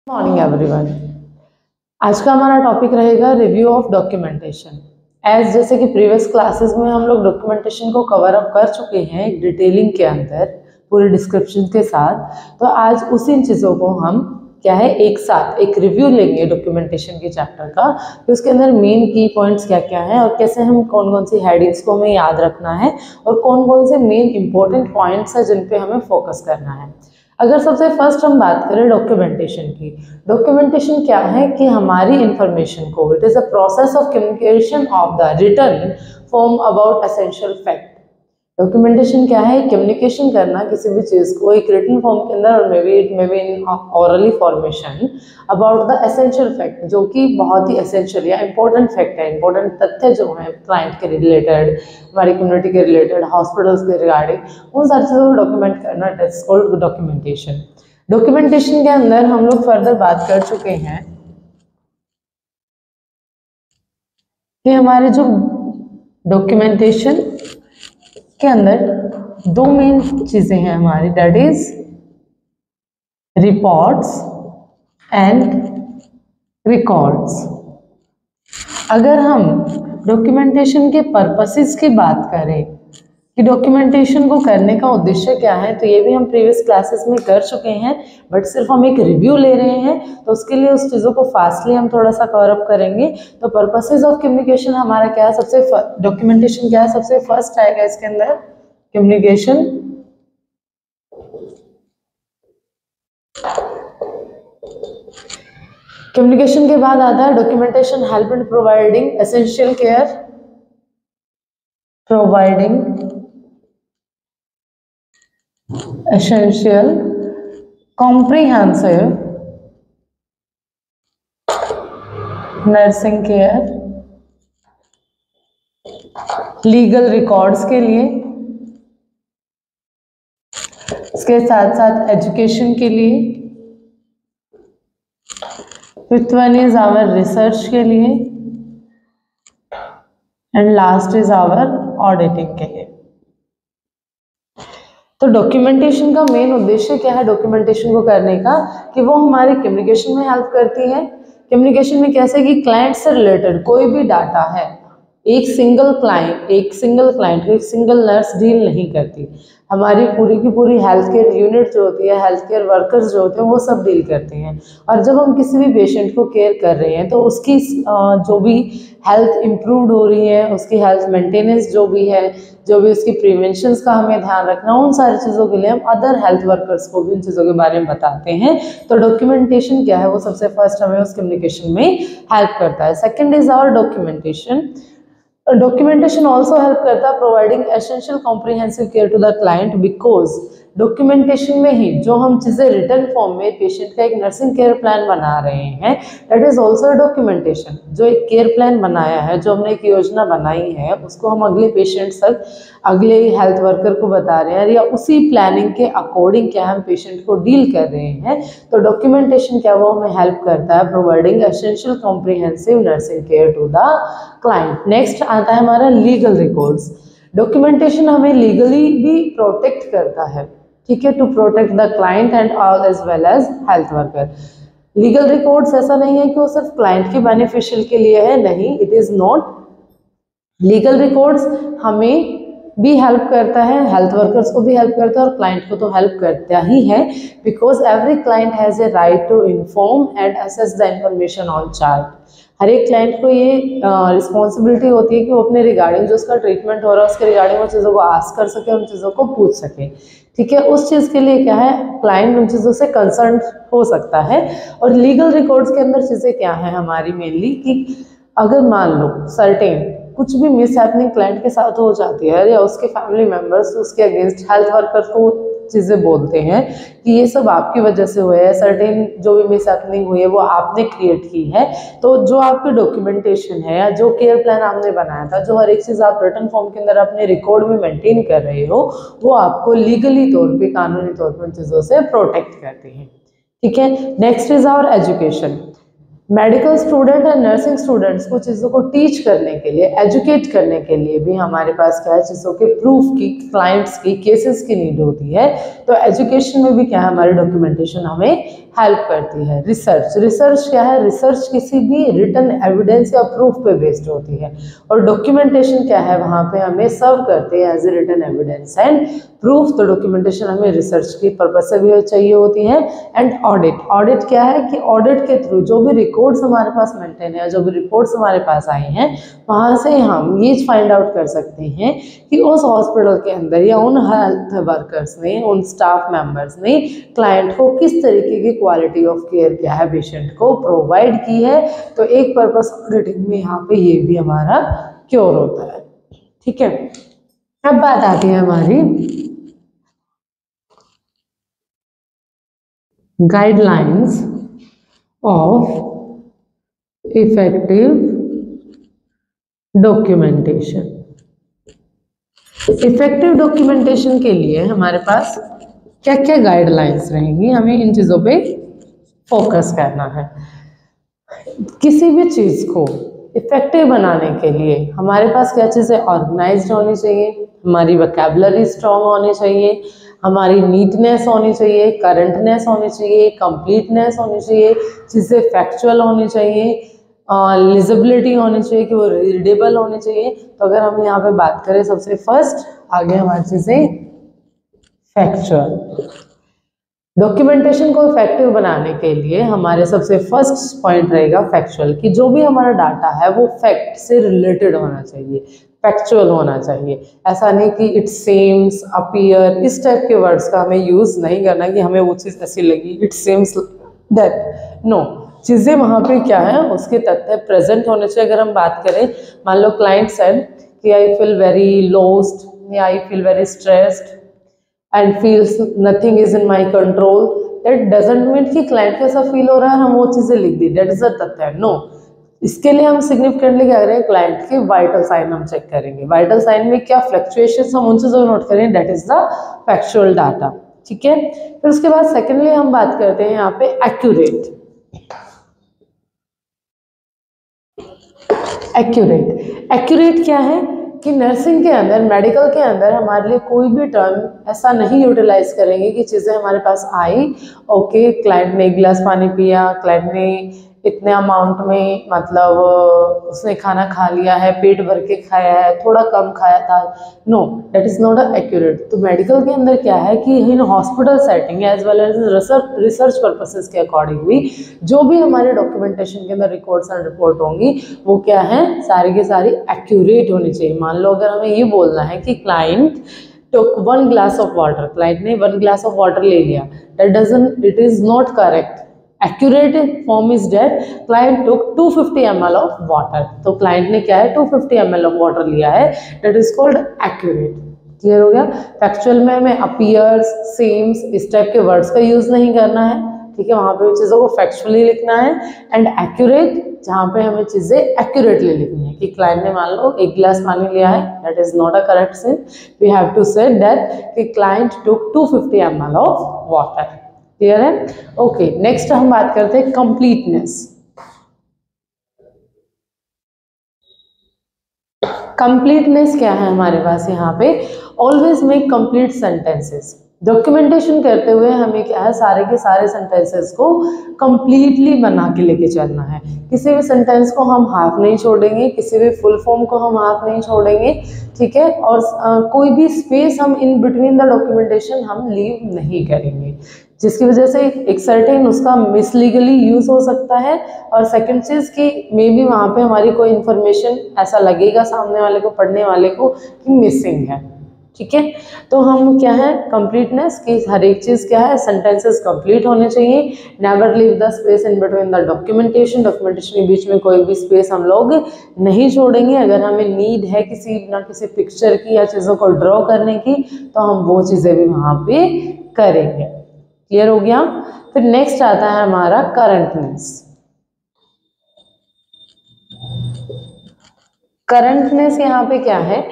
Morning everyone. आज का हमारा टॉपिक रहेगा रिव्यू ऑफ डॉक्यूमेंटेशन। जैसे कि प्रीवियस क्लासेस में हम लोग डॉक्यूमेंटेशन को कवर अप कर चुके हैं एक डिटेलिंग के अंदर पूरे डिस्क्रिप्शन के साथ, तो आज उसी चीज़ों को हम एक साथ एक रिव्यू लेंगे डॉक्यूमेंटेशन के चैप्टर का कि उसके अंदर मेन की पॉइंट्स क्या क्या हैं और कैसे हम कौन कौन सी हेडिंग्स को हमें याद रखना है और कौन कौन से मेन इंपॉर्टेंट पॉइंट्स हैं जिन पे हमें फोकस करना है। अगर सबसे फर्स्ट हम बात करें डॉक्यूमेंटेशन की, डॉक्यूमेंटेशन क्या है कि हमारी इंफॉर्मेशन को, it is a process of communication of the written form about essential fact. Documentation क्या है? कम्युनिकेशन करना किसी भी चीज़ को एक रिटन फॉर्म के अंदर और may be in hourly formation about the essential fact, जो कि बहुत ही एसेंशियल या इंपॉर्टेंट फैक्ट है, इंपॉर्टेंट तथ्य जो है क्लाइंट के रिलेटेड, हमारी कम्युनिटी के रिलेटेड, हॉस्पिटल्स के रिगार्डिंग, उन सारी चीज़ों को डॉक्यूमेंट करना, दैट्स कॉल्ड डॉक्यूमेंटेशन। डॉक्यूमेंटेशन के अंदर हम लोग फर्दर बात कर चुके हैं कि हमारे जो डॉक्यूमेंटेशन के अंदर दो मेन चीजें हैं हमारी, that is reports and records. अगर हम डॉक्यूमेंटेशन के पर्पसेस की बात करें कि डॉक्यूमेंटेशन को करने का उद्देश्य क्या है, तो ये भी हम प्रीवियस क्लासेस में कर चुके हैं, बट सिर्फ हम एक रिव्यू ले रहे हैं, तो उसके लिए उस चीज़ों को फास्टली हम थोड़ा सा कवर अप करेंगे। तो पर्पसेस ऑफ कम्युनिकेशन हमारा क्या है, सबसे डॉक्यूमेंटेशन क्या है, सबसे फर्स्ट आएगा इसके अंदर कम्युनिकेशन। कम्युनिकेशन के बाद आता है documentation help in providing essential care, providing essential, comprehensive nursing care, legal records के लिए, इसके साथ साथ एजुकेशन के लिए, fifth one is our research के लिए, and last is our auditing के लिए। तो डॉक्यूमेंटेशन का मेन उद्देश्य क्या है डॉक्यूमेंटेशन को करने का, कि वो हमारे कम्युनिकेशन में हेल्प करती है। कम्युनिकेशन में कैसे कि क्लाइंट से रिलेटेड कोई भी डाटा है, एक सिंगल क्लाइंट एक सिंगल नर्स डील नहीं करती, हमारी पूरी की पूरी हेल्थ केयर यूनिट जो होती है, हेल्थ केयर वर्कर्स जो होते हैं, वो सब डील करते हैं। और जब हम किसी भी पेशेंट को केयर कर रहे हैं तो उसकी जो भी हेल्थ इम्प्रूव हो रही है, उसकी हेल्थ मेंटेनेंस जो भी है, जो भी उसकी प्रिवेंशंस का हमें ध्यान रखना, उन सारी चीज़ों के लिए हम अदर हेल्थ वर्कर्स को भी उन चीज़ों के बारे में बताते हैं। तो डॉक्यूमेंटेशन क्या है, वो सबसे फर्स्ट हमें उस कम्युनिकेशन में हेल्प करता है। Second is our documentation. Documentation also help करता है providing essential comprehensive care to the client, because documentation में ही जो हम चीज़ें रिटर्न फॉर्म में पेशेंट का एक नर्सिंग केयर प्लान बना रहे हैं, दैट इज ऑल्सो डॉक्यूमेंटेशन। जो एक केयर प्लान बनाया है, जो हमने एक योजना बनाई है, उसको हम अगले पेशेंट तक, अगले हेल्थ वर्कर को बता रहे हैं, या उसी प्लानिंग के अकॉर्डिंग क्या हम पेशेंट को डील कर रहे हैं। तो डॉक्यूमेंटेशन क्या वो हमें हेल्प करता है providing essential comprehensive nursing care to the client. Next आता है हमारा लीगल रिकॉर्ड्स। डॉक्यूमेंटेशन हमें लीगली भी प्रोटेक्ट करता है, ठीक है, to protect the client and all as well as health worker. Legal records ऐसा नहीं है कि वो सिर्फ क्लाइंट के बेनिफिशियल के लिए है, नहीं, it is not. Legal records हमें भी हेल्प करता है, हेल्थ वर्कर्स को भी हेल्प करता है और क्लाइंट को तो हेल्प करता ही है, because every client has a right to inform and access the information on chart. हर एक क्लाइंट को ये रिस्पॉन्सिबिलिटी होती है कि वो अपने रिगार्डिंग जो उसका ट्रीटमेंट हो रहा है उसके रिगार्डिंग वो चीज़ों को आस्क कर सके, उन चीज़ों को पूछ सके, ठीक है। उस चीज़ के लिए क्या है, क्लाइंट उन चीज़ों से कंसर्न हो सकता है। और लीगल रिकॉर्ड्स के अंदर चीज़ें क्या है हमारी मेनली, कि अगर मान लो सर्टेन कुछ भी मिस हैपनिंग क्लाइंट के साथ हो जाती है, या उसके फैमिली मेम्बर्स उसके अगेंस्ट हेल्थ वर्कर्स को चीज़ें बोलते हैं कि ये सब आपकी वजह से हुए है, सर्टेन जो भी मिस हैपनिंग हुई है वो आपने क्रिएट की है, तो जो आपकी डॉक्यूमेंटेशन है या जो केयर प्लान आपने बनाया था, जो हर एक चीज़ आप रिटन फॉर्म के अंदर अपने रिकॉर्ड में मेंटेन कर रहे हो, वो आपको लीगली तौर पे, कानूनी तौर पर उन चीज़ों से प्रोटेक्ट करती हैं, ठीक है। Next is our education. Medical student and nursing students को चीज़ों को टीच करने के लिए, एजुकेट करने के लिए भी हमारे पास क्या है, चीज़ों के प्रूफ की, क्लाइंट्स की, केसेस की नीड होती है। तो एजुकेशन में भी क्या है, हमारी डॉक्यूमेंटेशन हमें हेल्प करती है। रिसर्च क्या है? रिसर्च किसी भी रिटन एविडेंस या प्रूफ पे बेस्ड होती है, और डॉक्यूमेंटेशन क्या है? वहाँ पे हमें सर्व करते हैं as a written evidence and proof. तो डॉक्यूमेंटेशन हमें रिसर्च की पर्पज से भी चाहिए होती है। एंड ऑडिट क्या है कि ऑडिट के थ्रू जो भी रिकॉर्ड्स हमारे पास मेंटेन है, जो भी रिपोर्ट्स हमारे पास आई हैं, वहाँ से हम ये फाइंड आउट कर सकते हैं कि उस हॉस्पिटल के अंदर या उन हेल्थ वर्कर्स ने, उन स्टाफ मेंबर्स ने क्लाइंट को किस तरीके की क्वालिटी ऑफ केयर क्या है पेशेंट को प्रोवाइड की है। तो एक पर्पस ऑडिटिंग में यहाँ पे ये भी हमारा क्योर होता है। ठीक है, अब बात आती है हमारी guidelines of effective documentation. Effective documentation के लिए हमारे पास क्या क्या गाइडलाइंस रहेंगी, हमें इन चीज़ों पे फोकस करना है। किसी भी चीज़ को इफेक्टिव बनाने के लिए हमारे पास क्या चीज़ें ऑर्गेनाइज्ड होनी चाहिए, हमारी वोकैबुलरी स्ट्रॉन्ग होनी चाहिए, हमारी नीटनेस होनी चाहिए, करंटनेस होनी चाहिए, कंप्लीटनेस होनी चाहिए, चीज़ें फैक्चुअल होनी चाहिए, लिजिबिलिटी होनी चाहिए कि वो रीडेबल होनी चाहिए। तो अगर हम यहाँ पे बात करें सबसे फर्स्ट आगे हमारी चीज़ें फैक्चुअल। डॉक्यूमेंटेशन को इफेक्टिव बनाने के लिए हमारे सबसे फर्स्ट पॉइंट रहेगा फैक्चुअल, कि जो भी हमारा डाटा है वो फैक्ट से रिलेटेड होना चाहिए, फैक्चुअल होना चाहिए। ऐसा नहीं कि इट सेम्स, अपीयर, इस टाइप के वर्ड्स का हमें यूज़ नहीं करना कि हमें वो चीज़ ऐसी लगी, इट सेम्स दैट। नो, चीज़ें वहाँ पे क्या है उसके तथ्य प्रेजेंट होने चाहिए। अगर हम बात करें, मान लो क्लाइंट सेड कि आई फील वेरी लॉस्ट या I feel very stressed and feels nothing is in my control, that doesn't mean कि क्लाइंट कैसा फील हो रहा है हम वो चीज़ें लिख दी, दैट इज अ तथ्य। नो, इसके लिए हम सिग्निफिकेंटली क्या करेंगे, क्लाइंट के वाइटल साइन हम चेक करेंगे। वाइटल साइन में क्या फ्लक्चुएशंस हम उन चीज़ों को नोट करेंगे, that is the factual data. ठीक है, फिर उसके बाद सेकेंडली हम बात करते हैं यहाँ पे एक्यूरेट। एक्यूरेट क्या है कि नर्सिंग के अंदर, मेडिकल के अंदर हमारे लिए कोई भी टर्म ऐसा नहीं यूटिलाइज करेंगे कि चीज़ें हमारे पास आई, ओके क्लाइंट ने 1 गिलास पानी पिया, क्लाइंट ने इतने अमाउंट में मतलब उसने खाना खा लिया है, पेट भर के खाया है, थोड़ा कम खाया था। No, that is not accurate. तो मेडिकल के अंदर क्या है कि in hospital setting as well as research purposes के अकॉर्डिंगली जो भी हमारे डॉक्यूमेंटेशन के अंदर रिकॉर्ड्स एंड रिपोर्ट होंगी वो क्या है, सारी की सारी एक्यूरेट होनी चाहिए। मान लो अगर हमें ये बोलना है कि client took 1 glass of water, client ने 1 glass of water ले लिया, it is not correct. Accurate form is that client took 250 ml of water, तो क्लाइंट ने क्या है 250 ml of water लिया है, that is called accurate। Clear हो गया। फैक्चुअल में हमें अपीयर्स, सेम्स, इस टाइप के वर्ड्स का यूज नहीं करना है। ठीक है, वहाँ पे चीज़ों को फैक्चुअली लिखना है। एंड एक्यूरेट, जहाँ पे हमें चीज़ें एक्यूरेटली लिखनी है कि क्लाइंट ने मान लो 1 गिलास पानी लिया है, that is not a correct sense, we have to say that कि client took 250 ml of water. Clear है? ओके, नेक्स्ट हम बात करते हैं कंप्लीटनेस। कंप्लीटनेस क्या है हमारे पास यहाँ पे, always make complete sentences. Documentation करते हुए हमें क्या है, सारे के सारे सेंटेंसेस को कंप्लीटली बना के लेके चलना है। किसी भी सेंटेंस को हम हाफ नहीं छोड़ेंगे, किसी भी फुल फॉर्म को हम हाफ नहीं छोड़ेंगे। ठीक है, और कोई भी स्पेस हम इन बिटवीन द डॉक्यूमेंटेशन हम लीव नहीं करेंगे, जिसकी वजह से एक सर्टेन उसका मिसलीगली यूज हो सकता है। और सेकंड चीज़ कि मे बी वहाँ पे हमारी कोई इन्फॉर्मेशन ऐसा लगेगा सामने वाले को, पढ़ने वाले को कि मिसिंग है। ठीक है, तो हम क्या है कंप्लीटनेस की हर एक चीज़ क्या है, सेंटेंसेस कंप्लीट होने चाहिए। Never leave the space in between the documentation के बीच में कोई भी स्पेस हम लोग नहीं छोड़ेंगे। अगर हमें नीड है किसी ना किसी पिक्चर की या चीज़ों को ड्रॉ करने की तो हम वो चीज़ें भी वहाँ पे करेंगे। क्लियर हो गया। फिर नेक्स्ट आता है हमारा करंटनेस। करंटनेस यहाँ पे क्या है,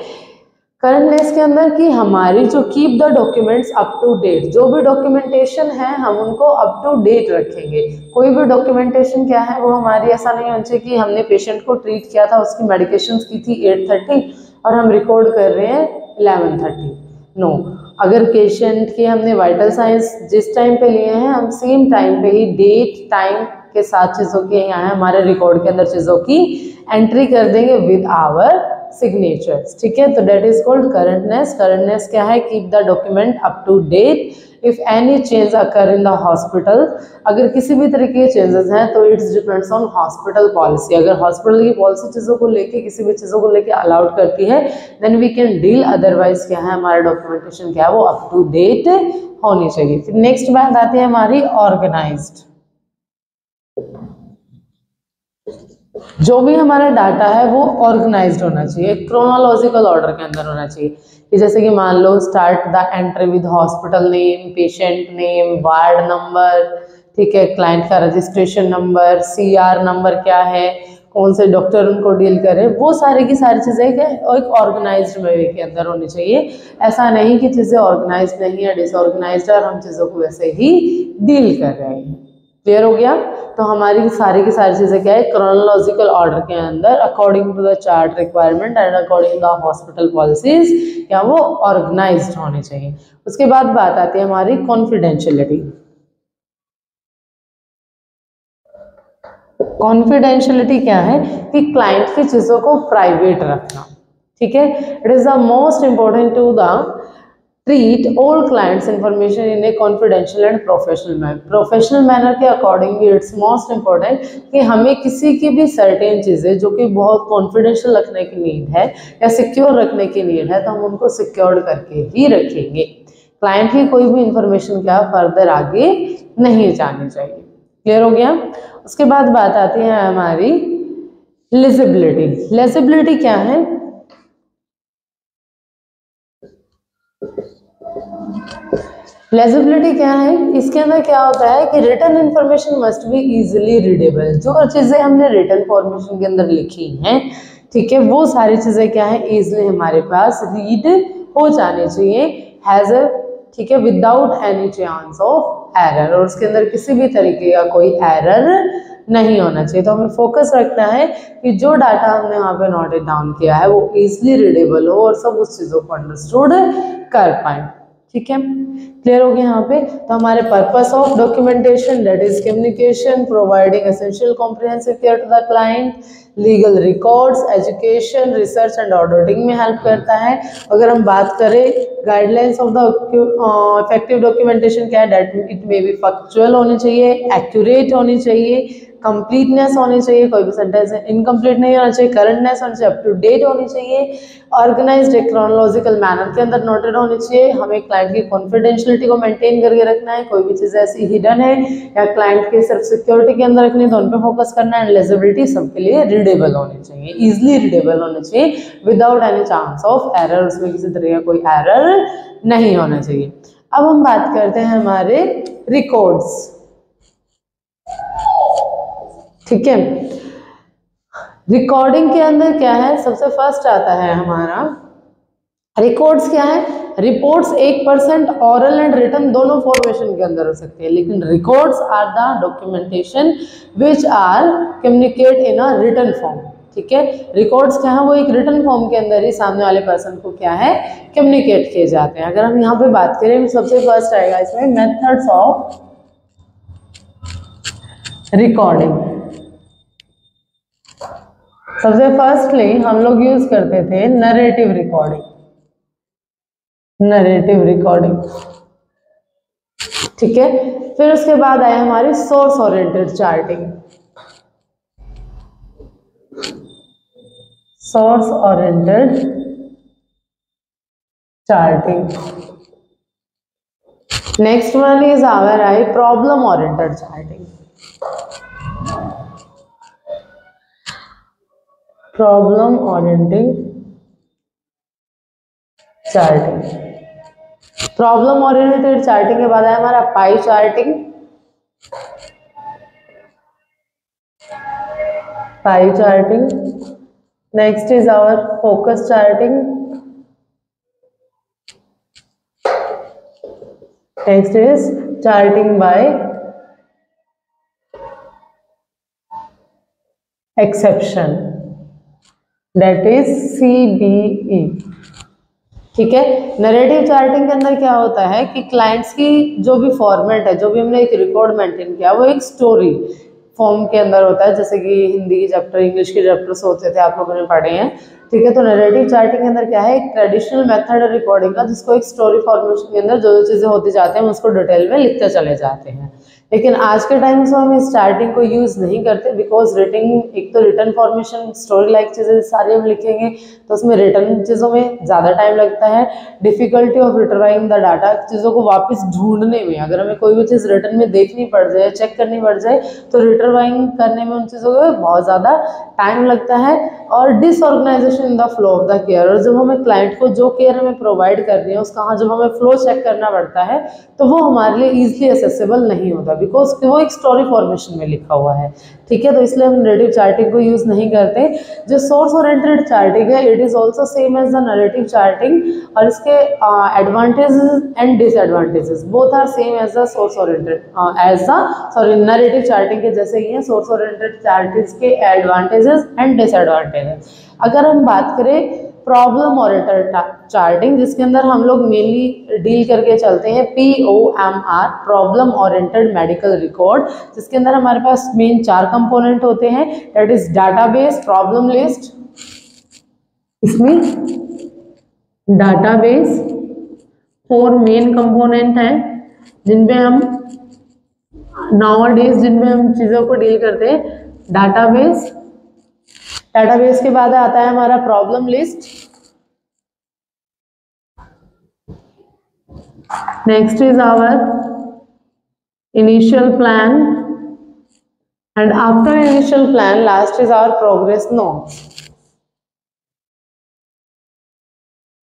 करंटनेस के अंदर कि हमारी जो keep the documents up to date, जो भी डॉक्यूमेंटेशन है हम उनको अप टू डेट रखेंगे। कोई भी डॉक्यूमेंटेशन क्या है वो हमारी ऐसा नहीं होना चाहिए कि हमने पेशेंट को ट्रीट किया था, उसकी मेडिकेशंस की थी 8:30 और हम रिकॉर्ड कर रहे हैं 11:30। नो, अगर पेशेंट के हमने वाइटल साइंस जिस टाइम पे लिए हैं, हम सेम टाइम पे ही डेट टाइम के साथ चीज़ों की यहाँ हमारे रिकॉर्ड के अंदर चीज़ों की एंट्री कर देंगे विद आवर सिग्नेचर्स, ठीक है। तो date is called currentness. Currentness क्या है? Keep the document up to date. If any change occur in the hospital, अगर किसी भी तरह के चेंजेस हैं तो it's depends on hospital policy. अगर हॉस्पिटल की पॉलिसी चीज़ों को लेके किसी भी चीज़ों को लेके अलाउड करती है then we can deal, otherwise क्या है हमारा डॉक्यूमेंटेशन क्या है वो अप टू डेट होनी चाहिए। फिर नेक्स्ट बात आती है हमारी ऑर्गेनाइज्ड। जो भी हमारा डाटा है वो ऑर्गेनाइज्ड होना चाहिए, क्रोनोलॉजिकल ऑर्डर के अंदर होना चाहिए। कि जैसे कि मान लो start the entry with hospital name, patient name, ward number, ठीक है, क्लाइंट का रजिस्ट्रेशन नंबर, सीआर नंबर क्या है, कौन से डॉक्टर उनको डील करे, वो सारी की सारी चीज़ें क्या एक ऑर्गेनाइज्ड वे के अंदर होनी चाहिए। ऐसा नहीं कि चीज़ें ऑर्गेनाइज्ड नहीं है, डिसऑर्गेनाइज्ड है और हम चीज़ों को वैसे ही डील कर रहे हैं। क्लियर हो गया? तो हमारी की सारी चीज़ें क्या है क्रोनोलॉजिकल ऑर्डर के अंदर according to the chart requirement and according the hospital policies क्या वो ऑर्गेनाइज्ड होने चाहिए। उसके बाद बात आती है हमारी कॉन्फिडेंशियलिटी। कॉन्फिडेंशियलिटी क्या है कि क्लाइंट की चीज़ों को प्राइवेट रखना, ठीक है। It is the most important to the treat all clients information in a confidential and professional manner। Professional manner के अकॉर्डिंग भी इट्स मोस्ट इम्पोर्टेंट कि हमें किसी की भी सर्टेन चीज़ें जो कि बहुत कॉन्फिडेंशियल रखने की नीड है या सिक्योर रखने की नीड है तो हम उनको सिक्योर्ड करके ही रखेंगे। क्लाइंट की कोई भी इंफॉर्मेशन क्या फर्दर आगे नहीं जानी चाहिए। क्लियर हो गया? उसके बाद बात आती है हमारी लिजिबिलिटी। लिजिबिलिटी क्या है? लेजिबिलिटी क्या है? इसके अंदर क्या होता है कि written information must be easily readable. जो चीज़ें हमने रिटन फॉर्मेशन के अंदर लिखी हैं, ठीक है, वो सारी चीज़ें क्या है इजीली हमारे पास रीड हो जानी चाहिए, हैज अ, ठीक है, without any chance of error, और उसके अंदर किसी भी तरीके का कोई एरर नहीं होना चाहिए। तो हमें फोकस रखना है कि जो डाटा हमने यहाँ पे नोटेड डाउन किया है वो इजीली रीडेबल हो और सब उस चीज़ों को अंडरस्टूड कर पाए, ठीक है। क्लियर हो गया यहाँ पे? तो हमारे purpose of documentation that is communication, providing essential comprehensive care to the client, legal records, education, research and auditing में हेल्प करता है। अगर हम बात करें guidelines of the effective documentation क्या है, that it may be factual होनी चाहिए, एक्यूरेट होनी चाहिए, कंप्लीटनेस होनी चाहिए, कोई भी सेंटेंस इनकम्प्लीट नहीं होना चाहिए, करंटनेस होनी चाहिए, अप टू डेट होनी चाहिए, ऑर्गेनाइज्ड क्रोनोलॉजिकल मैनर के अंदर नोटेड होनी चाहिए। हमें क्लाइंट की कॉन्फिडेंशियलिटी को मेंटेन करके रखना है, कोई भी चीज़ ऐसी हिडन है या क्लाइंट के सिर्फ सिक्योरिटी के अंदर रखनी है तो उन पर फोकस करना है। लेजिबिलिटी सबके लिए रीडेबल होनी चाहिए, इजिली रीडेबल होनी चाहिए without any chance of error, उसमें किसी तरह का कोई एरर नहीं होना चाहिए। अब हम बात करते हैं हमारे रिकॉर्ड्स, ठीक है। रिकॉर्डिंग के अंदर क्या है, सबसे फर्स्ट आता है हमारा रिकॉर्ड्स क्या है, रिपोर्ट्स 1% ऑरल एंड रिटन दोनों फॉर्मेशन के अंदर हो सकते हैं, लेकिन records are the documentation which are communicate in a written form, ठीक है। रिकॉर्ड्स क्या है वो एक रिटन फॉर्म के अंदर ही सामने वाले पर्सन को क्या है कम्युनिकेट किए जाते हैं। अगर हम यहाँ पे बात करें सबसे फर्स्ट आएगा इसमें मेथड्स ऑफ रिकॉर्डिंग। सबसे फर्स्टली हम लोग यूज करते थे नरेटिव रिकॉर्डिंग, नरेटिव रिकॉर्डिंग, ठीक है। फिर उसके बाद आया हमारी source oriented charting, source oriented charting. Next one is our I problem oriented charting, problem oriented charting. Problem oriented charting के बाद है हमारा pie charting, pie charting. Next is our focus charting, next is charting by exception, that is CBE। ठीक है। Narrative charting के अंदर क्या होता है कि क्लाइंट्स की जो भी फॉर्मेट है, जो भी हमने एक रिकॉर्ड मेंटेन किया, वो एक स्टोरी फॉर्म के अंदर होता है, जैसे कि हिंदी के चैप्टर, इंग्लिश के चैप्टर्स होते थे, आप लोगों ने पढ़े हैं। ठीक है, तो नरेटिव चार्टिंग के अंदर क्या है, एक ट्रेडिशनल मेथड है रिकॉर्डिंग का, जिसको एक स्टोरी फॉर्मेशन के अंदर जो जो चीज़ें होती जाती हैं हम उसको डिटेल में लिखते चले जाते हैं। लेकिन आज के टाइम से हम इस चार्टिंग को यूज़ नहीं करते, बिकॉज रिटिंग, एक तो रिटर्न फॉर्मेशन स्टोरी लाइक चीज़ें सारी हम लिखेंगे तो उसमें रिटर्न चीज़ों में ज़्यादा टाइम लगता है। डिफिकल्टी ऑफ रिट्राइंग द डाटा, चीज़ों को वापस ढूंढने में, अगर हमें कोई भी चीज़ रिटर्न में देखनी पड़ जाए, चेक करनी पड़ जाए, तो रिट्राइंग करने में उन चीज़ों को बहुत ज़्यादा टाइम लगता है। और disorganisation in the flow of the care, और जब हमें क्लाइंट को जो केयर हमें प्रोवाइड करनी है उसका जब हमें फ्लो चेक करना पड़ता है तो वो हमारे लिए ईजिली एसेसिबल नहीं होता, बिकॉज वो एक स्टोरी फॉर्मेशन में लिखा हुआ है। ठीक है, तो इसलिए हम नरेटिव चार्टिंग को यूज़ नहीं करते। जो सोर्स ओरिएंटेड चार्टिंग है, it is also same as the narrative charting, और इसके advantages and disadvantages both are same as the source oriented narrative charting के जैसे ही है सोर्स ओरिएंटेड चार्टिंग के एडवांटेजेस एंड डिसएडवांटेजेस। अगर हम बात करें प्रॉब्लम ओरिएंटेड चार्टिंग, जिसके अंदर हम लोग मेनली डील करके चलते हैं POMR, problem oriented medical record, जिसके अंदर हमारे पास मेन 4 कंपोनेंट होते हैं, that is database, problem list, इसमें डाटाबेस 4 मेन कंपोनेंट हैं जिनमें हम नाउअडेज जिनमें हम चीज़ों को डील करते हैं। डाटाबेस, डाटाबेस के बाद आता है हमारा problem list, next is our initial plan, and after initial plan last is our progress notes.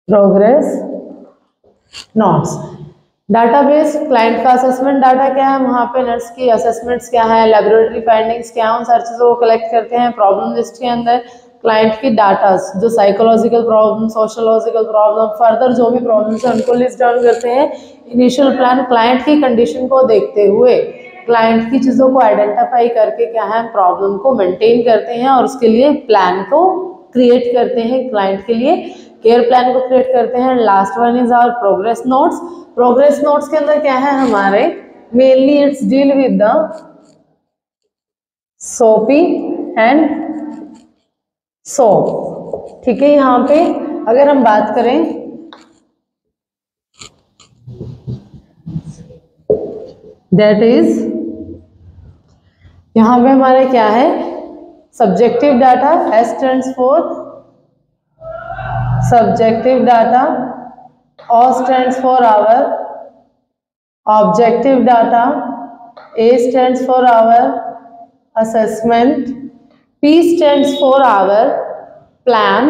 Progress notes, database, client का असेसमेंट डाटा क्या है, वहाँ पे नर्स की असेसमेंट्स क्या है, लेबोरेटरी फाइंडिंग्स क्या है, उन सारी चीज़ों को कलेक्ट करते हैं। प्रॉब्लम लिस्ट के अंदर क्लाइंट की डाटा, जो psychological problem, sociological problem, further जो भी प्रॉब्लम्स है उनको लिस्ट डाउन करते हैं। इनिशियल प्लान, क्लाइंट की कंडीशन को देखते हुए क्लाइंट की चीज़ों को आइडेंटिफाई करके क्या है, प्रॉब्लम को मेंटेन करते हैं और उसके लिए प्लान को क्रिएट करते हैं, क्लाइंट के लिए केयर प्लान को क्रिएट करते हैं। Last one is our progress notes. Progress notes के अंदर क्या है हमारे, mainly it's deal with the SOAPIE and SOAP. ठीक है, यहाँ पे अगर हम बात करें दैट इज, यहाँ पे हमारे क्या है, subjective data, S stands for subjective data, O stands for our objective data, A stands for our assessment, P stands for our plan,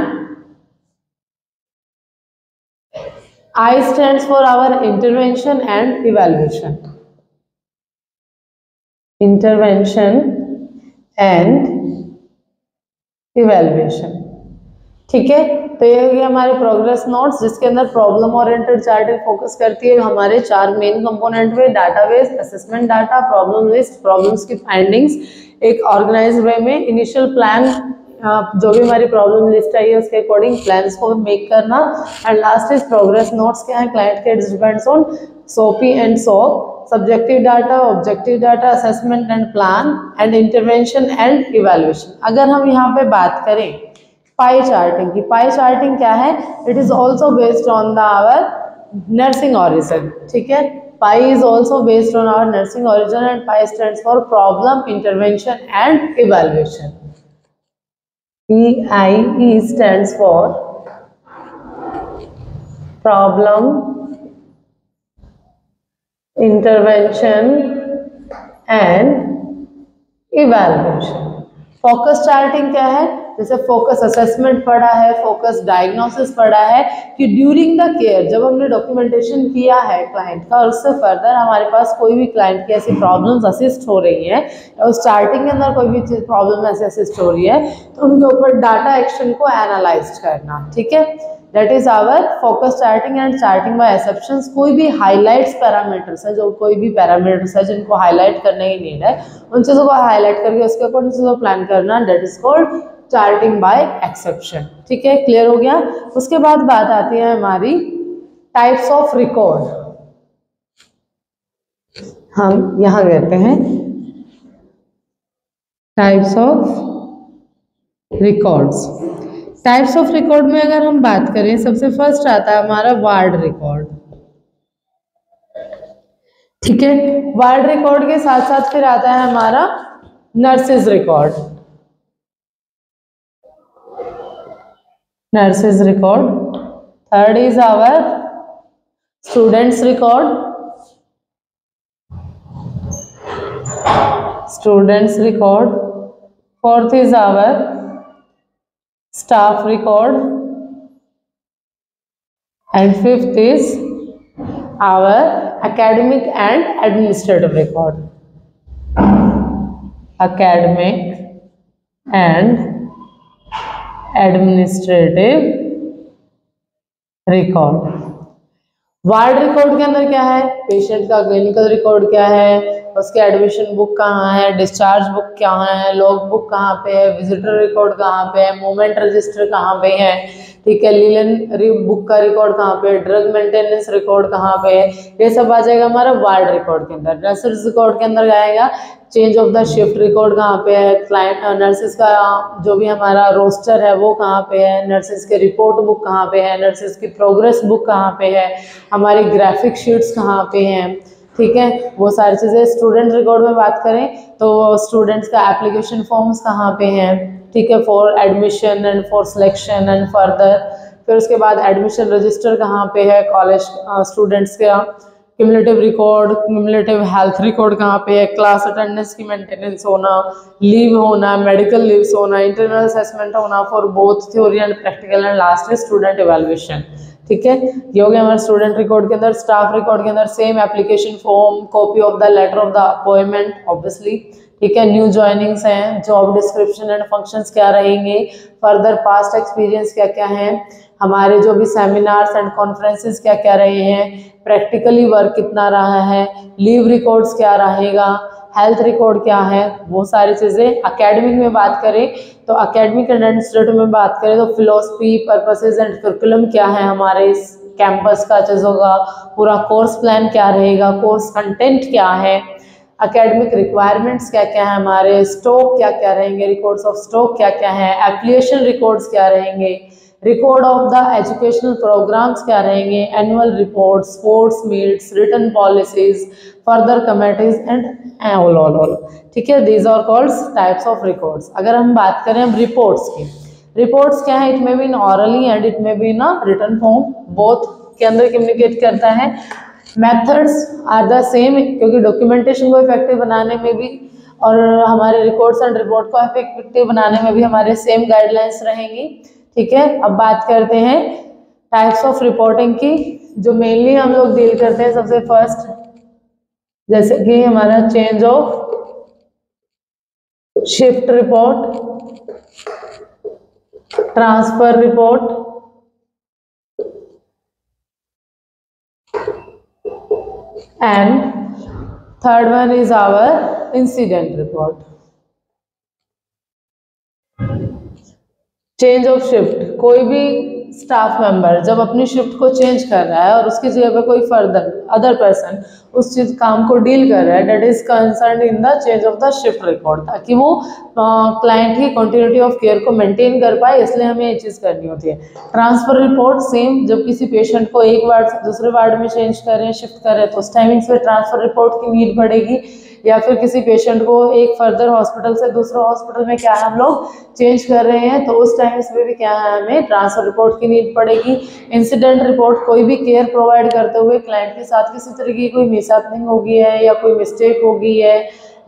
I stands for our intervention and evaluation. Intervention and evaluation. ठीक है, तो ये हो गया हमारे progress notes, जिसके अंदर problem oriented charting focus करती है हमारे 4 मेन कंपोनेंट में, database, assessment data, problem list, problems की फाइंडिंग्स एक ऑर्गेनाइज्ड वे में, इनिशियल प्लान, जो भी हमारी प्रॉब्लम लिस्ट आई है उसके अकॉर्डिंग प्लान्स को मेक करना, and last is progress notes. क्या है, क्लाइंट के डिपेंड्स ऑन सोपी and soap, subjective data, objective data, assessment and plan, and intervention and evaluation. अगर हम यहाँ पे बात करें पाई चार्टिंग की, पाई चार्टिंग क्या है, it is also based on the our nursing origin. ठीक है, PIE is also based on our nursing origin and PIE stands for problem, intervention and evaluation. PIE stands for problem, intervention and evaluation। Focus charting क्या है, जैसे focus assessment पढ़ा है, focus diagnosis पढ़ा है कि ड्यूरिंग द केयर जब हमने डॉक्यूमेंटेशन किया है क्लाइंट का और उससे फर्दर हमारे पास कोई भी क्लाइंट की ऐसी प्रॉब्लम्स असिस्ट हो रही है या उस चार्टिंग के अंदर कोई भी चीज प्रॉब्लम ऐसे असिस्ट हो रही है तो उनके ऊपर डाटा एक्शन को एनालाइज करना। ठीक है, that is our focus charting and charting by exceptions. कोई भी हाईलाइट्स पैरामीटर्स है, जो कोई भी पैरामीटर्स है जिनको हाईलाइट करने की नीड है, उन चीज़ों को हाईलाइट करके उसके अकॉर्डिंग चीज़ों को प्लान करना, that is called charting by exception. ठीक है, क्लियर हो गया। उसके बाद बात आती है हमारी टाइप्स ऑफ रिकॉर्ड। हम यहां कहते हैं types of records. Types of record में अगर हम बात करें, सबसे फर्स्ट आता है हमारा वार्ड रिकॉर्ड। ठीक है, वार्ड रिकॉर्ड के साथ साथ फिर आता है हमारा nurses record. Nurses record. Third is our students record. Students record. Fourth is our staff record, and fifth is our academic and administrative record. Academic and administrative record. Ward record के अंदर क्या है, पेशेंट का clinical record क्या है, उसके admission book कहाँ है, डिस्चार्ज बुक क्या है, लॉग बुक कहाँ पे है, विजिटर रिकॉर्ड कहाँ पे है, मूवमेंट रजिस्टर कहाँ पे है, ठीक है, लीलन बुक का रिकॉर्ड कहाँ पे है, ड्रग मेंटेनेंस रिकॉर्ड कहाँ पे है, ये सब आ जाएगा हमारा वार्ड रिकॉर्ड के अंदर। नर्सेज रिकॉर्ड के अंदर आएगा change of the shift record कहाँ पे है, क्लाइंट नर्सेज का जो भी हमारा रोस्टर है वो कहाँ पे है, नर्सेज के रिपोर्ट बुक कहाँ पे है, नर्सेज की प्रोग्रेस बुक कहाँ पे है, हमारी ग्राफिक शीट्स कहाँ पे हैं, ठीक है, वो सारी चीज़ें। स्टूडेंट रिकॉर्ड में बात करें तो स्टूडेंट्स का एप्लीकेशन फॉर्म्स कहाँ पे हैं, ठीक है, for admission and for selection and further. फिर उसके बाद एडमिशन रजिस्टर कहाँ पे है, कॉलेज स्टूडेंट्स का cumulative record, cumulative health record कहाँ पे है, क्लास अटेंडेंस की मेंटेनेंस होना, लीव होना, मेडिकल लीव्स होना, इंटरनल असेसमेंट होना for both theory and practical, and last है स्टूडेंट इवैल्यूएशन। ठीक है, ये हो गया हमारे स्टूडेंट रिकॉर्ड के अंदर। स्टाफ रिकॉर्ड के अंदर same application form, copy of the letter of the appointment obviously, ठीक है, न्यू ज्वाइनिंग्स हैं, जॉब डिस्क्रिप्शन एंड फंक्शंस क्या रहेंगे, फर्दर पास्ट एक्सपीरियंस क्या क्या है, हमारे जो भी सेमिनार्स एंड कॉन्फ्रेंसेस क्या क्या रहे हैं, प्रैक्टिकली वर्क कितना रहा है, लीव रिकॉर्ड्स क्या रहेगा, हेल्थ रिकॉर्ड क्या है, वो सारी चीज़ें। एकेडमिक में बात करें तो एकेडमिक एंड एडमिनिस्ट्रेटिव में बात करें तो फिलोसफी, पर्पसेस एंड करिकुलम क्या है हमारे इस कैंपस का, चीज़ों का पूरा कोर्स प्लान क्या रहेगा, कोर्स कंटेंट क्या है, एकेडमिक रिक्वायरमेंट्स क्या क्या है हमारे, स्टॉक क्या क्या रहेंगे, रिकॉर्ड्स ऑफ स्टॉक क्या क्या है, एप्लीकेशन रिकॉर्ड्स क्या रहेंगे, record of the educational programmes क्या रहेंगे, annual report, sports meets, written policies, further committees and all. ठीक है, these are called types of records. अगर हम बात करें अब रिपोर्ट्स की, रिपोर्ट्स क्या है, it may be in orally and it may be in written form, both के अंदर कम्युनिकेट करता है। मेथड्स आर द सेम, क्योंकि डॉक्यूमेंटेशन को इफेक्टिव बनाने में भी और हमारे रिकॉर्ड्स एंड रिपोर्ट को इफेक्टिव बनाने में भी हमारे सेम गाइडलाइंस रहेंगी। ठीक है, अब बात करते हैं टाइप्स ऑफ रिपोर्टिंग की, जो मेनली हम लोग डील करते हैं। सबसे फर्स्ट जैसे कि हमारा change of shift report, transfer report, and third one is our incident report. Change of shift, कोई भी स्टाफ मेंबर जब अपनी शिफ्ट को चेंज कर रहा है और उसकी जगह पे कोई फर्दर अदर पर्सन उस चीज काम को डील कर रहा है, that is concern in the change of the shift record, ताकि वो क्लाइंट की कंटिन्यूटी ऑफ केयर को मेंटेन कर पाए, इसलिए हमें ये चीज़ करनी होती है। ट्रांसफर रिपोर्ट सेम, जब किसी पेशेंट को एक वार्ड से दूसरे वार्ड में चेंज करें, शिफ्ट करें, तो उस टाइमिंग्स पे ट्रांसफर रिपोर्ट की नीड पड़ेगी, या फिर किसी पेशेंट को एक फर्दर हॉस्पिटल से दूसरे हॉस्पिटल में क्या है हम लोग चेंज कर रहे हैं, तो उस टाइम में भी क्या है हमें ट्रांसफर रिपोर्ट की नीड पड़ेगी। इंसिडेंट रिपोर्ट, कोई भी केयर प्रोवाइड करते हुए क्लाइंट के साथ किसी तरह की कोई मिसहैपनिंग हो गई है या कोई मिस्टेक हो गई है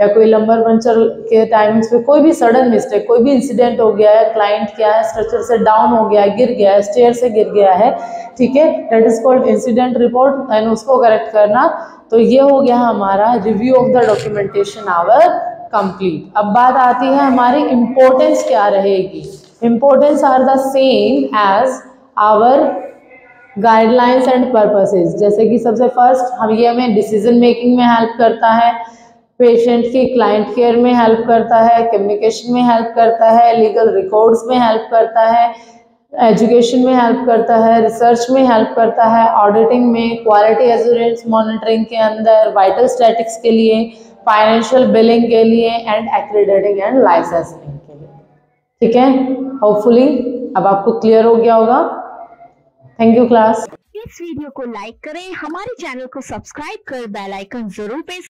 या कोई लंबर पंचर के टाइमिंग्स पे कोई भी सडन मिस्टेक, कोई भी इंसिडेंट हो गया है, क्लाइंट क्या है स्ट्रक्चर से डाउन हो गया है, गिर गया है, स्टेयर से गिर गया है, ठीक है, that is called incident report, and उसको करेक्ट करना। तो ये हो गया हमारा review of the documentation our complete. अब बात आती है हमारी इम्पोर्टेंस क्या रहेगी। Importance are the same as our guidelines and purposes. जैसे कि सबसे फर्स्ट ये हमें डिसीजन मेकिंग में हेल्प करता है, पेशेंट की क्लाइंट केयर में हेल्प करता है, कम्युनिकेशन में हेल्प करता है, लीगल रिकॉर्ड्स में हेल्प करता है, एजुकेशन में हेल्प करता है, रिसर्च में हेल्प करता है, ऑडिटिंग में, क्वालिटी एश्योरेंस मॉनिटरिंग के अंदर, वाइटल स्टैटिक्स के लिए, फाइनेंशियल बिलिंग के लिए एंड एक्रीडेटिंग एंड लाइसेंसिंग के लिए। ठीक है, होपफुली अब आपको क्लियर हो गया होगा। Thank you class. इस वीडियो को लाइक करें, हमारे चैनल को सब्सक्राइब कर बेल आइकन जरूर प्रेस